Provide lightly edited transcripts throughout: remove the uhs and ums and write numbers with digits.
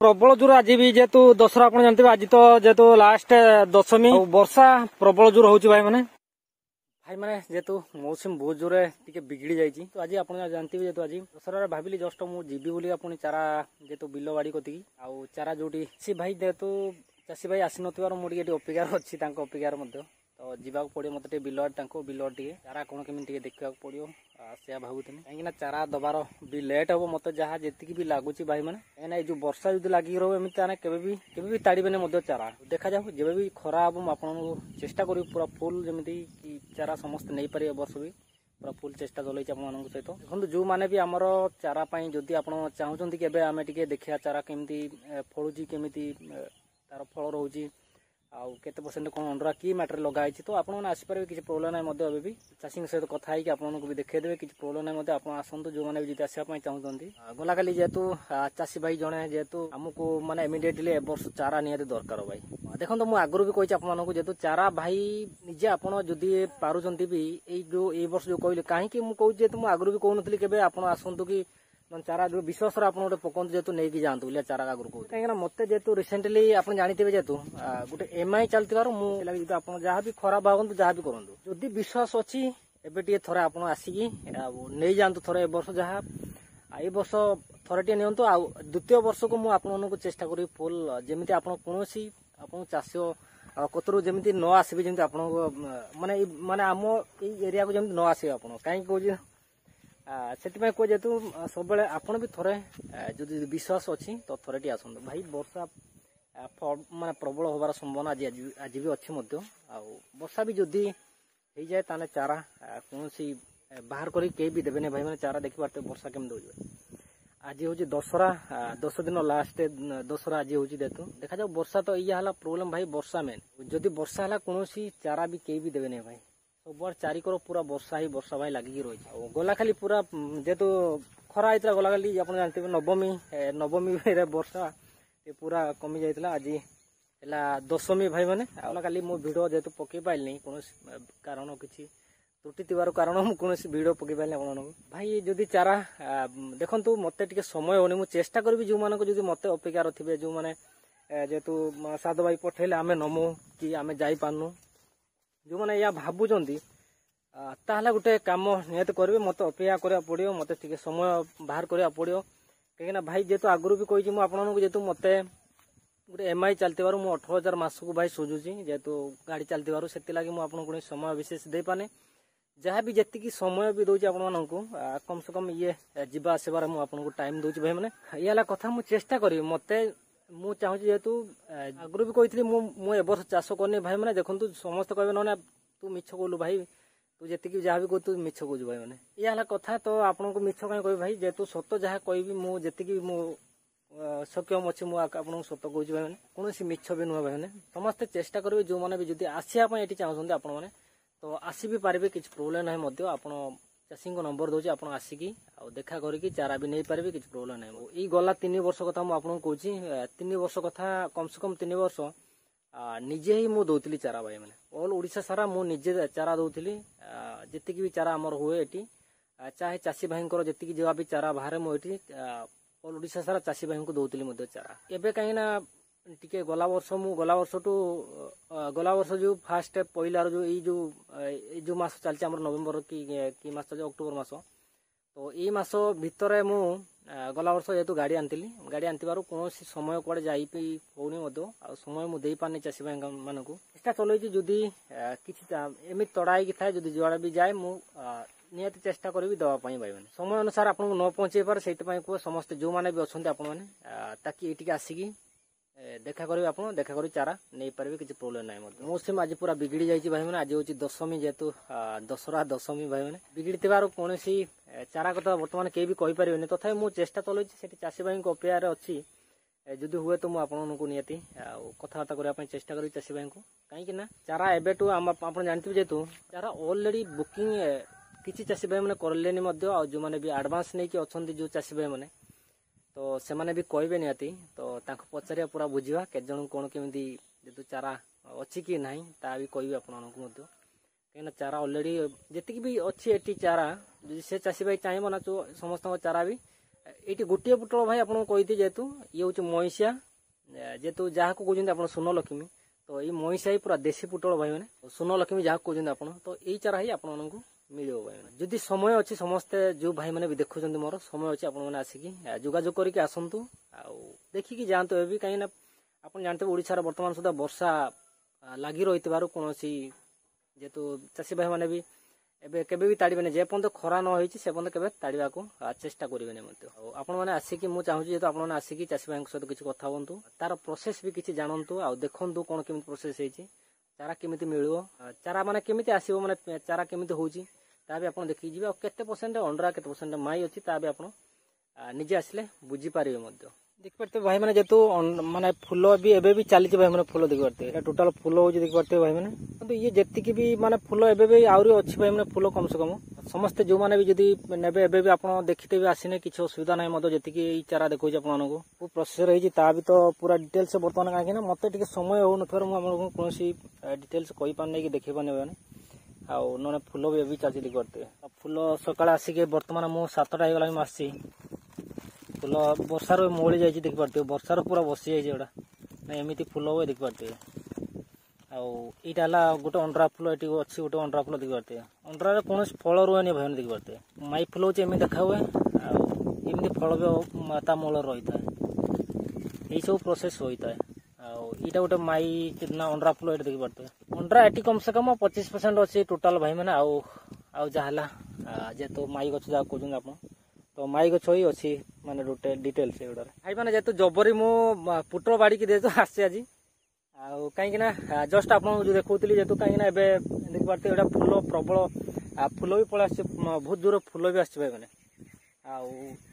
प्रबल जोर आज भी जेहेतु दशहरा आप जानते आज तो जेहेतु लास्ट दशमी वर्षा प्रबल जोर हो भाई मैंने जेहेतु मौसम बहुत जोर टे बिगड़ी जाइए तो आज आप जानते जेहेतु आज दशहरा भाविली जस्ट मुझे जीवी बोली अपनी चारा जेहेतु बिल बाड़ी कति आउ चारा जोटी सी भाई जेहेतु चाषी भाई आसी मुझे अपेक्षार अच्छी अपेक्षार तो जावाक पड़ो मत बिल बिल टे चारा कौन केमी देखा पड़ो से भावुनी कहीं चारा दबार भी लेट हम मत जहाँ जी भी लगुच भाई मैंने कहीं जो वर्षा जो लगी रही के ताड़े चारा देखा जाऊ जब भी खरा हम आप चेष्टा करी पूरा फुल जमी चारा समस्त नहीं पारे वर्ष भी पूरा फुल चेष्टा चलती आप सहित देखो जो मैंने भी आमर चारापाई जदि आप चाहते कि आम टे देखा चारा केमी फलुची केमी तार फल रोचे आउ केते परसेंट कौन अंडरा की मैटर लगाई तो आपने आसपारे किसी प्रोब्लेम ना भी चाषी सहित कथा है आपको भी देखदेवे किसी प्रोब्लेम ना आप आसतु जो मैंने भी आसपा चाहते गला काली जेहेतु चाषी भाई जड़े जेहेतु आमको माने इमिडिएटली ए वर्ष चारा निहाती दरकार भाई देखो तो मुझे आगुरी भी कही आपको जेहेतु चारा भाई निजे आप पारुंट भी जो ये वर्ष जो कहले कहीं मुझे जेहेतु मुझे आगुरी भी कहूनी के आसतु कि चारा जो विश्वास आप पकाते जेहतु नहीं जातु चारा आगुरी कहूँ कहीं मत जेहतु रिसेंटली आप जानते जेहतु गोटे एमआई चलती मुझे आप जहाँ भी खराब भावतु जहाँ भी करूँ जदि विश्वास अच्छी एवं थे आप आसिकी नहीं जातु थे ए वर्ष जहाँ ये वर्ष थे टे नि द्वितीय वर्ष को मुझे चेष्टा करी फुल जमी आप कौन आप चाष कतरू जमी न आसबे जमी आप माने माने आम एरिया को जमी न आसबे आप कहीं कह से कह जेहतु सब आपड़ भी थे जो विश्वास अच्छी तो थे टे आसतु भाई वर्षा माने प्रबल होबार संभावना आज भी अच्छी वर्षा भी जदि हो जाए ताने चारा कौन बाहर करी भी देवे भाई मैंने चारा देखी पार्थे वर्षा केमी दौर आज हूँ दशहरा 10 दिन लास्ट दशहरा आज हूँ जेहतु देखा जाऊ वर्षा तो या प्रोब्लेम भाई वर्षा मेन जदि वर्षा है कौन चारा भी कई भी देवे भाई सब चारिकर पूरा वर्षा भाई लगिकी रही गला खाली पूरा जेहेतु खरा होता गला खाली आप जानते नवमी वर्षा पूरा कमी जाता आज है दशमी भाई मैंने गला खाली मो भिड जेहेतु पकई पारि कौन कारण किसी त्रुटि थोड़ा कारण मुझे भिड पकई पारि आप भाई जदि चारा देखु मत टे समय होनी मुझे चेष्टा करी जो मानक मत अपेक्षार थे जो मैंने जेहेतु साधु भाई पठेले आम नमु कि आम जापारनु जो मैंने या भावुंट ताहला गोटे कम निहत करेंगे मत अपेक्षा करा पड़ो मत समय बाहर करा पड़ो कहीं भाई जेहेतु आगुरी भी कही आपको जेहेतु मत गोटे एमआई चलती 18,000 मासक भाई सुझुची जेहेतु गाड़ी चलती से लगी मुझे समय विशेष दे पाने जहाँ भी जी समय भी दूसरी आपको कम से कम ये जावा आसबार मुझे टाइम दूसरी भाई मैंने ये कथा मुझे चेष्टा करी मत मु चाहूँ जेहेतु आगुरी भी कही मुझे वर्ष चाष करनी भाई मैंने देखो समस्त कहे ना तू मिछ कहलु भाई तू जी जहाँ भी कह तू मिछ कहु भाई मैंने ये कथा तो आपको मिछ कहीं कह भाई जेहेतु सत जहाँ कहि मुझे सक्षम अच्छी मुझे सत कहूँ भाई मैंने कौन मिछ भी नुह भाई मैंने समस्ते चेष्टा करेंगे जो मैंने भी जब आसपा चाहते आप तो आसी भी पारे किसी प्रोब्लेम ना आप चाषी नंबर दूसरी आप आसिकी देखा करी चारा भी नहीं पारे किसी प्रोब्लेम ना ये गला 3 वर्ष कथा मुझे कहूँ 3 वर्ष कथा कम से कम 3 वर्ष निजे ही मु दौली चारा भाई मैंने ऑल ओडिशा सारा मु निजे चारा दौली जी भी चारा आमर हुए ये चाहे चाषी भाई जी जहाँ भी चारा बाहर मुझे ऑल ओडिशा सारा चाषी भाई को दौली चारा एवं कहीं टिके गला वर्ष जो फास्ट पहलार जो मास चलती नवेम्बर कि मास चलती अक्टोबर मास तो ये मास भितर मु गला वर्ष जेहेतु गाड़ी आनबार कौन समय कड़े जाऊनी समय मुझे पारे चाषी भाई मान चेष्टा चलती जदि किसी एमती तड़ाई थाए जदि जुआड़े भी जाए निहत चेष्टा करी दवापाई भाई मैंने समय अनुसार आपको न पहुंचे पारे से कह समस्ते जो मैंने भी अच्छा आपने ये आसिकी देखा करेंगे आप देखा करी चारा नहीं पारे किसी प्रोब्लेम ना मौसम आज पूरा बिगड़ी जाइए भाई मैंने आज हूँ दशमी जेहेतु दशहरा दशमी भाई मैंने बिगड़ी कौन चारा कथा बर्तमान कहीं भी कहीपर तथा मुझे चेष्टा चलती से चाषी भाई अपेक्षार अच्छी जदि हुए तो मुझे निहती कथबार्ता करने चेष्टा करी चाषी भाई को कहीं चारा एवं आप जानते जेहेतु चारा अलरेडी बुकिंग किसी चाषी भाई मैंने करें जो मैंने भी आडभांस नहीं कि अच्छा जो चाषी भाई मैंने तो से मैंने भी कहे निहती तो पचारिया पूरा बुझा के जन कौन केमी जेहतु चारा अच्छी कि ना ता भी कह आपको कहीं चारा अलरेडी जी भी अच्छी एटी चारा से चाषी भाई चाहिए ना समस्त चारा भी ये गोटे पुटल भाई आपको कही जेहेतु ये हूँ मईसिया जेहेतु जहाँ कहते आप सुनलक्ष्मी तो ये मईसिया पूरा देशी पुटल भाई मैंने सुनलक्ष्मी जहाँ कहते आप तो यही चारा ही आपको मिल भाई जदि समय अच्छी समस्ते जो भाई मैंने भी देखुं मोर समय अच्छी आपने आसिकी जोगाजोग करके आसतु देखिकी जातु ए कहीं आप जानते ओडार बर्तमान सुधा वर्षा लगी रही कौन जेहेतु चाषी भाई मैंने भी एबे केबे भी ताड़िबेनी जेपर्यंत खरा न होईची से पर्यंत केबे ताड़िबा को चेष्टा करिबेनी मते आपण माने आसिकी मु चाहूची जेतो आपण माने आसिकी चासी भाई सहित किछि कथा होंतु तार प्रोसेस भी किछि जानंतु आ देखंतु कोन केमिति प्रोसेस हेची चारा केमिति मिलिबो चारा माने केमिति आसीबो माने चारा केमिति होउची ता भी आपण देखि जिबे केते परसेंट अंडरा केते परसेंट माई अछि ता भी आपण निजे आसले बुझी पारिबे मते देख पारते भाई मैंने जेतु माने फूल भी एबे भी चली भाई मैंने फूल देख पारते एटा टोटल फूल हो देख पारते भाई मैंने तो ये जेतिकी भी माने फूल एबे भी आउरी अछि भाई मैंने फूल कम से कम समस्त जो माने भी जदी नेबे एबे भी आपण देखिते भी आसीने किछ असुविधा नै मते जेतिकी ई चारा देखौ छी आपण को को प्रोसेस रही ता भी तो पूरा डिटेल्स से बर्तमान काहे ना मते टिके समय हो नथर मु हमन कोनसी डिटेल्स कहि पान नै कि देखि पाने बने आ नने फूल भी एबे चली देख पारते फूल सकाळ आसी के वर्तमान मु 7टा हे गला माससी फूल वर्षार मोड़ी जाइए देख पारते वर्षार पूरा बसी जाइए ना एमती फूल हुए देख पारते आईटा गोटे अंडरा फूल ये अच्छी गोटे अंडरा फूल देख पारते अंडरा कौन फल रुए भाई देख पारते माई फूल हूँ एमती देखा हुए आमती फल भी ता मूल रही था यही सब प्रोसेस होता है आईटा गोटे माई ना अंडरा फूल ये देख पारते अंडरा ये कम से कम 25% अच्छे टोटाल भाई मैंने आउ जहाँ जेहेतु माई गच जहाँ कहते आप तो माई गछ ही अच्छी माने रोटे डिटेल्स एगुड़ा भाई मैंने जेहेतु जबरी मु पुटर बाड़ी की देतो आसी आज कहीं जस्ट आप देखुली जेहेतु कहीं देख पारते एटा फूल प्रबल फूल भी पड़ा बहुत दूर फूल भी आसी भाई मैंने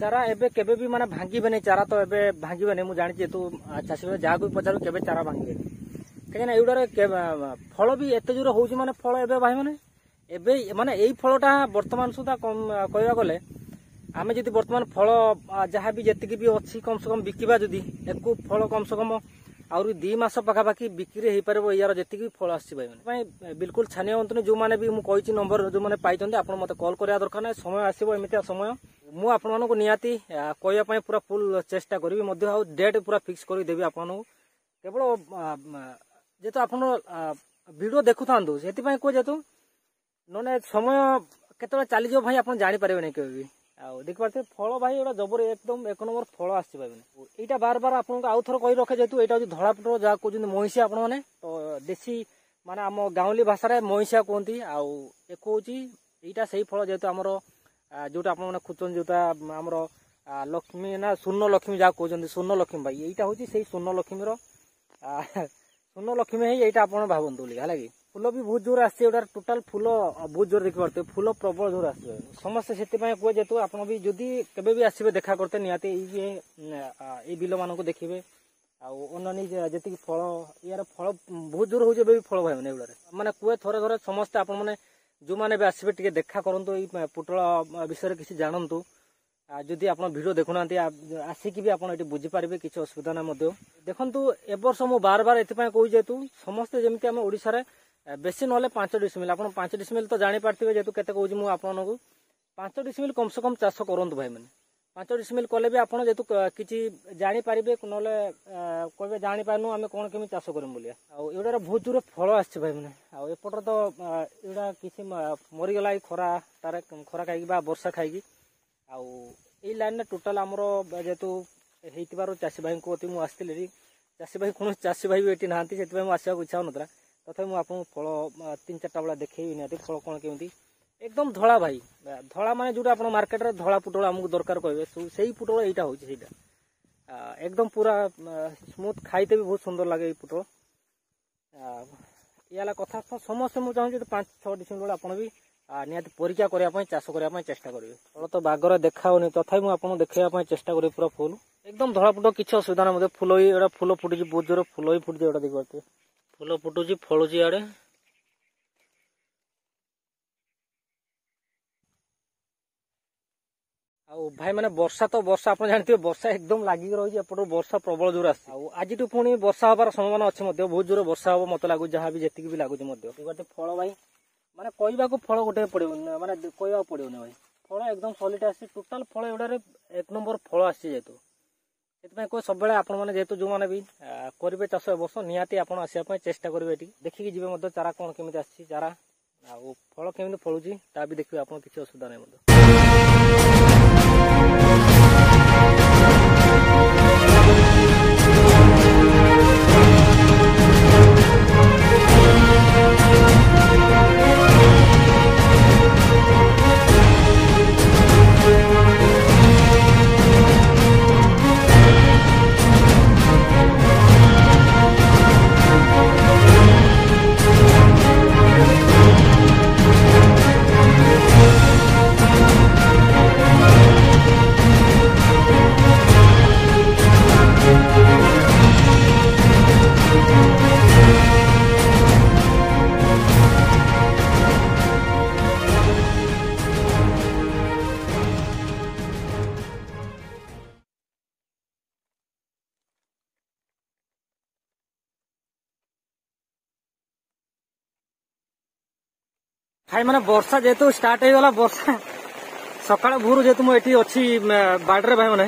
चारा एबे केबे भी माने भांगीबेनी चारा तो एबे भांगीबेनी मु जानि जेहेतु चाषी भाई जहाँ को पचारू केबे चारा भांगीबेनी कहीं एगुड़ा फल भी एत जोर होउची माने फल एबे भाई मैंने एबे माने एई फलटा वर्तमान सुधा कहवा गले आमे जदि वर्तमान फल जहाँ भी जी भी अच्छी कम से कम बिकवा जदि एक फल कम से कम आउरी 2 मास पखापाखि बिक्री हो पार यार जी फल आसी बिल्कुल छानिया हूँ जो मैंने भी मुझे नंबर जो मैंने पाई आप मत कल करा दरकार ना समय आसो एमती समय मु आपको निहाती कहवाई पूरा फुल चेष्टा करी डेट पूरा फिक्स करदेवी आपको केवल जेहेतु आप वीडियो देखु था से कह जेतु न समय केत चली जाओ भाई आप जापर नहीं केवे भी देख पारे फल भाई एटा जबर एकदम 1 नंबर फल आसी यहाँ बार बार आपको आउ थर कही रखे जेहतु यहाँ धड़ा पुटर जहाँ कहते मईसिया आपण मैंने तो देशी माने आम गाँवली भाषा मईसिया कहती एक हूँ यहाँ से फल जेहतु आमर जोटा आप खोजन जोटा आमर लक्ष्मी ना स्वर्ण लक्ष्मी जहाँ कहते स्वर्ण लक्ष्मी भाई यहाँ हूँ से स्वर्ण लक्ष्मी स्वर्ण लक्ष्मी ही यहाँ आप भावतु है फूल भी बहुत जोर आसे टोटाल फूल बहुत जोर देख पारते फूल प्रबल जोर आस समस्ते से कहे जेहतु आप भी जदि केबे भी आसबे देखा करते निहाती ये बिल मान देखिए अन्य जी फल यार फल बहुत जोर हो फल भाई मैंने माने कहे थोड़े थोड़े समस्ते आप जो मैंने भी आसबे टे देखा करूँ ये पुटल विषय किसी जानतु जदि आप वीडियो देखुना आसिकी भी आप बुझीपारे किसी असुविधा ना देखु ए वर्ष मु बार बार ये कहूँ जेहतु समस्ते जमी आम ओडिशा बेसी ना 5 डिसमिल आप 5 डिसमिल तो जापारे जेहतु के मुझे आपको 5 डिसमिल कम से कम चाष करूँ भाई मैंने 5 डिसमिल कले भी आपड़ जेहतु किसी जापारे ना कहे जापारू आम कौन केमी चाष करूँ बोलिया आउटा बहुत दूर फल आस भाई मैंने आउटर तो यहाँ किसी मरीगला खरा तार खरा खाई वर्षा खाई आई लाइन टोटाल आमर जेहेतु हो चाषी भाई को मुझे चाषी भाई कौन चाषी भाई भी ये ना से आसवा इच्छा होना तथा मुझे फल 3-4टा बेला देखी निहाती फल कौन केमी एकदम धड़ा भाई धड़ा माने जोटा आप मार्केट रे धड़ा पुटल आमको दरकार कहे से पुटल यहाँ हूँ एकदम पूरा स्मूथ खाईते भी बहुत सुंदर लगे पुटल या कथा समस्ते मुझे चाहूँ 5-6 डिसेम्बर आप भी निहाती परीक्षा करने चाष करने चेष्टा करेंगे फल तो बागर देखा होनी तथा मुझे देखा चेष्टा करी पूरा फुल एकदम धड़ा पुट किसी असुविधा ना फुल ही फुल फुटी बहुत जोर फुल ही फुटी देख पाते फुल फुटुची फलुची आड़े भाई मैंने वर्षा तो वर्षा आप जानते वर्षा एकदम लगिक रही है वर्षा प्रबल जोर आस आज पुणी वर्षा हबार संभावना अच्छे बहुत जोर वर्षा हम मत लगुच जहाँ भी जी लगुच फल भाई माने कहवा फल गोटे पड़ो माने कहवा पड़ोनी भाई फल एकदम सॉलिड आसी टोटाल फल एवढारे एक नंबर फल आसी जेतु से कोई सब आप जेहतु जो मैंने भी करेंगे चाष वर्ष निहाती आपड़ आसापी चेष्टा करेंगे देखिए जी चारा कौन केमी आसी चारा आ फल केमी फलुची ता भी देखिए आप किसी असुविधा नहीं। भाई मैंने वर्षा जेहेतु स्टार्ट हो गला वर्षा सकाळ भोर जेहेतु मुझे अच्छी बाड़े भाई मैंने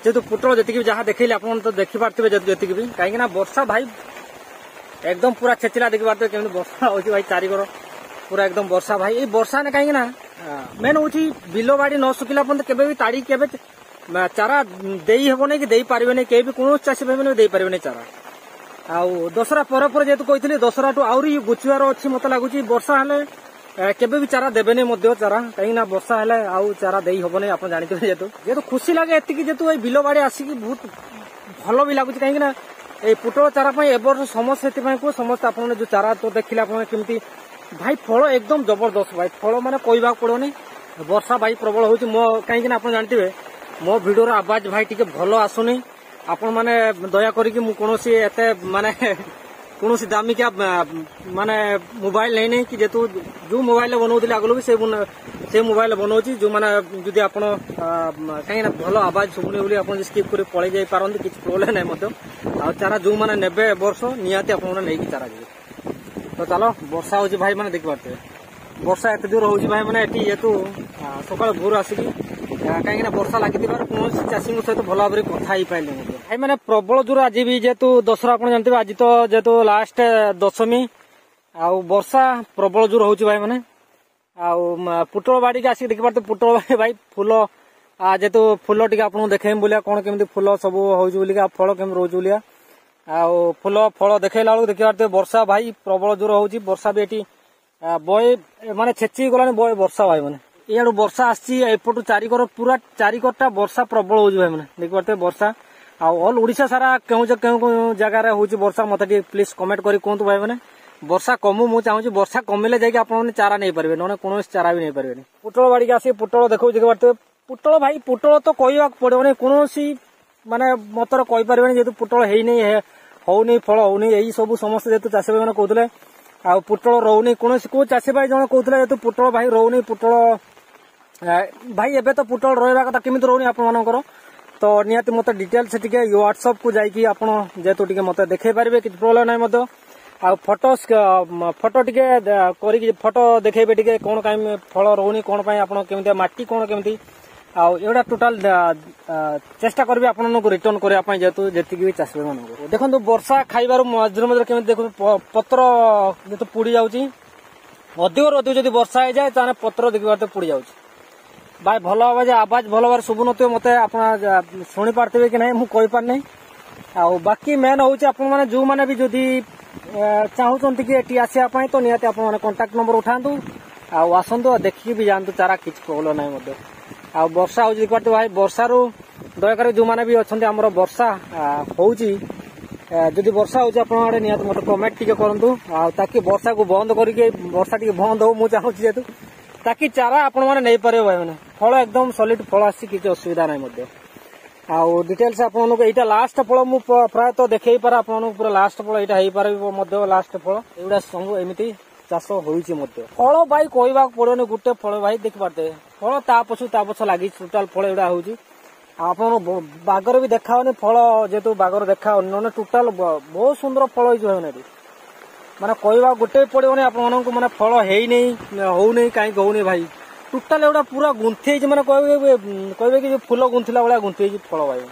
जेहेतु पुटल जी जहाँ देखिले आप तो देखिपे जी भी कहीं वर्षा भाई एकदम पूरा छेचिला देखी पारे केमी वर्षा हो भाई चारिगर पूरा एकदम वर्षा भाई ये वर्षा ने कहीं मेन हूँ बिल बाड़ी न सुखिला पर्यटन के ताड़ी के चारा दे हेबन कि दे पारे नहीं कहीं भी कौन चाषी भाई मैंने दे पारे चारा आउ दशहरा पर जेहेतु कही दशहरा टू आहरी गुचुआर अच्छी मत लगुच वर्षा हेले केबे भी चारा देबेनी चारा कहीं वर्षा हेले आउ चारा दे हेबन आप जानते जेहेतु खुशी लगे एतिकी जेहेतु बिल बाड़ी आसिक बहुत भल भी लगुच कहीं पुटल चारा ए वर्ष समस्या को समस्त आप जो चारा तो देखिले आपमती भाई फल एकदम जबरदस्त भाई फल माने कहवा पड़ोनी वर्षा भाई प्रबल हो कहीं आप जानते मो भिडियो आवाज भाई टी भल आसुनी आपण माने दया करी कौन माने कौन दामिकिया माने मोबाइल नहीं कि जेतु जो मोबाइल बनाऊे आगल भी से मोबाइल बनाऊँगी जो मैंने जदि आप कहीं भल आवाज शुभुनी बोली आप स्किप कर पलि जाई पारती किसी प्रोब्लेम नहीं चारा जो मैंने नेबे वर्ष निहाती आप चारा जी तो चलो वर्षा हो भाई मैंने देखी पारे वर्षा एत जोर हो भाई मैंने जेहेतु सकाल भोर आसिक कहीं वर्षा लगी कौन चाषी सहित भल भाव कथा पारे भाई मैंने प्रबल जोर आज भी जेहेतु दशहरा आप जानते आज तो जेहेतु लास्ट दशमी आउ वर्षा प्रबल जोर हो भाई मैंने पुटल बाड़ी आसिक देखी पारे पुटल बाड़ी भाई फूल जेहेतु फूल टी आप देखे बोलिया कौन केमी फूल सब हो फल केमी रोज बोलिया आउ फूल फल देखला बेलू देखी पारे वर्षा भाई प्रबल जोर हो वर्षा भी ये बय माने छेची गलानी बय वर्षा भाई मैंने इडू वर्षा आसपटू चारिकर पूरा चारिकरटा वर्षा प्रबल हो भाई मैंने देखी पारे वर्षा आल ओडिशा सारा क्यों जगार हो वर्षा मत प्लीज कमेंट करी कहतु भाई मैंने वर्षा कमु मु चाहूँ वर्षा कमिले जाकि आप चारा नहीं पारे ना कौन चारा भी नहीं पारे पुटल बाड़ी आसी पुटल देखो देखी पारे पुटल भाई पुटल तो कहवा पड़ोनी कौन माने मतर कही पारे जेहतु पुटल होनी फल होनी यही सब समस्त जेहतु चाषी भाई मैंने कहते आ पुटल रोनी कौन को चाषी भाई जन कहते जेहतु पुटल भाई रोनी पुटल भाई एबे तो पुटल रहा कथा केमी रोनी आपंकर तो निहाती मत डिटेल्स टी व्हाट्सअप को जाकि आप जेहेतु टी मत देखे पारे कि प्रोब्लेम ना आ फोटो फोटो टे फोटो देखेबे टी कौन कहीं फल रोनी कौन केमी माटी कौन केमी आउटा टोटाल चेष्टा करी आपको रिटर्न करने जेहेतु जी भी चाषी भाई मानक देखो वर्षा खाइबार मझे मझे केमी देख पत्र जो पुड़ी जाऊँगी अधिक अधिक जब वर्षा हो जाए तो पत्र देखी पारे पुड़ी जाऊँगी भाई भल आवाज भल भाव शुभु न मत आप शुणी पारे कि ना मुझे पारनी बाकी मेन हूँ आपने जो मैंने भी जदि चाहूँगी कि आसापी तो निहाती आप कंटाक्ट नंबर उठातु आसतु देखिए भी जातु चारा किसी प्रोब्लेम ना आ वर्षा हो पारे भाई वर्षारू दयाकर जो मैंने भी अच्छा आम वर्षा होदी वर्षा हो निहाती मत कमेंट टी करूँ ताकि वर्षा को बंद करके वर्षा टी बंद हो मुझे चाहूँगी जेहेतु ताकि चारा आपण मैंने नहीं पारे भाई मैंने फल एकदम सॉलिड फल आसी किसी असुविधा ना आउ डिटेल्स आपको यहाँ लास्ट फल मुझे प्रायतः देखे पारे आप पूरा लास्ट फल यहाँ हो पारे लास्ट फल एगुड़ा सब एमती चाष हो फल भाई कहवा पड़ोनी गोटे फल भाई देखी पारे फल ता पछ लगी टोटाल फल एगुड़ा हो बागर भी देखा फल जेहेतु बागर देखा ना टोटाल बहुत सुंदर फल हो ମାନେ କହିବା ଗୋଟେ ପଡିବନି ଆପଣମାନଙ୍କୁ ମାନେ ଫଳ ହେଇନି ହଉନି କାହିଁକି ହଉନି ଭାଇ ଟୋଟାଲ ଏଗୁଡା ପୁରା ଗୁନ୍ଥି ହେଇଛି ମାନେ କହିବେ କି ଫୁଲ ଗୁନ୍ଥିଲା ଭଳିଆ ଗୁନ୍ଥି ହେଇଛି ଫଳ ଭାଇ।